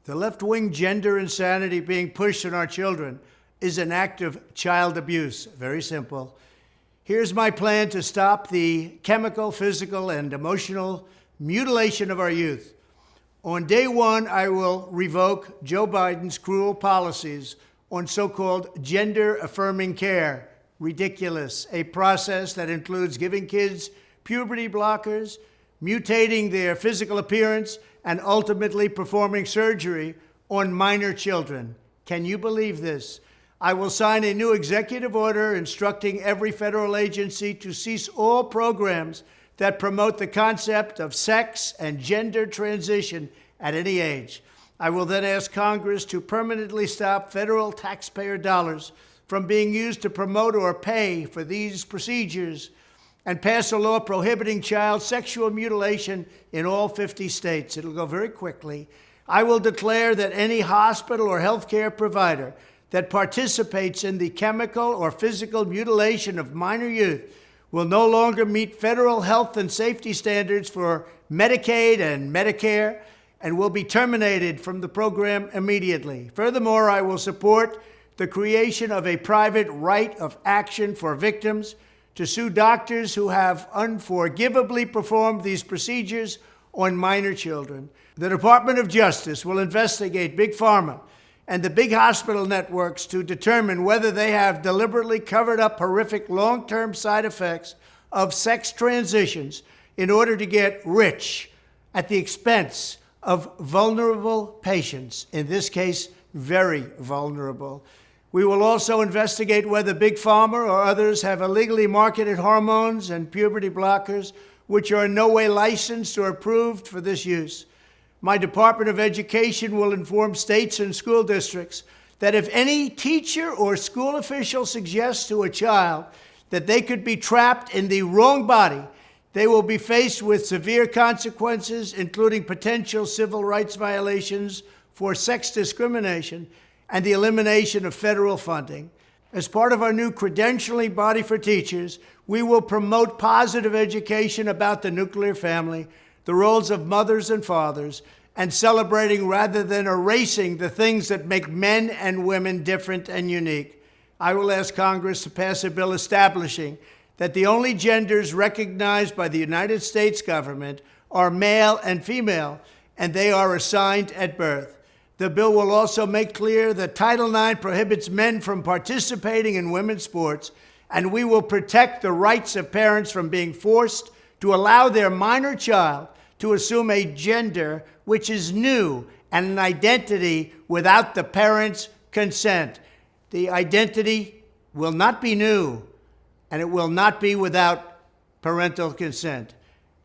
The left-wing gender insanity being pushed on our children is an act of child abuse. Very simple. Here's my plan to stop the chemical, physical, and emotional mutilation of our youth. On day one, I will revoke Joe Biden's cruel policies on so-called gender-affirming care. Ridiculous. A process that includes giving kids puberty blockers, mutating their physical appearance, and ultimately performing surgery on minor children. Can you believe this? I will sign a new executive order instructing every federal agency to cease all programs that promote the concept of sex and gender transition at any age. I will then ask Congress to permanently stop federal taxpayer dollars from being used to promote or pay for these procedures and pass a law prohibiting child sexual mutilation in all 50 states. It'll go very quickly. I will declare that any hospital or healthcare provider that participates in the chemical or physical mutilation of minor youth will no longer meet federal health and safety standards for Medicaid and Medicare and will be terminated from the program immediately. Furthermore, I will support the creation of a private right of action for victims to sue doctors who have unforgivably performed these procedures on minor children. The Department of Justice will investigate Big Pharma and the big hospital networks to determine whether they have deliberately covered up horrific long-term side effects of sex transitions in order to get rich at the expense of vulnerable patients, in this case, very vulnerable. We will also investigate whether Big Pharma or others have illegally marketed hormones and puberty blockers, which are in no way licensed or approved for this use. My Department of Education will inform states and school districts that if any teacher or school official suggests to a child that they could be trapped in the wrong body, they will be faced with severe consequences, including potential civil rights violations for sex discrimination and the elimination of federal funding. As part of our new credentialing body for teachers, we will promote positive education about the nuclear family, the roles of mothers and fathers, and celebrating rather than erasing the things that make men and women different and unique. I will ask Congress to pass a bill establishing that the only genders recognized by the United States government are male and female, and they are assigned at birth. The bill will also make clear that Title IX prohibits men from participating in women's sports, and we will protect the rights of parents from being forced to allow their minor child to assume a gender which is new and an identity without the parents' consent. The identity will not be new, and it will not be without parental consent.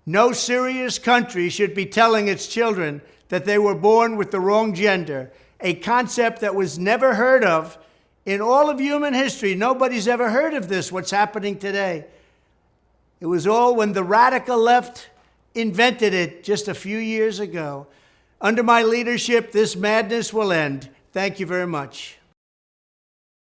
No serious country should be telling its children that they were born with the wrong gender, a concept that was never heard of in all of human history. Nobody's ever heard of this, what's happening today. It was all when the radical left invented it just a few years ago. Under my leadership, this madness will end. Thank you very much.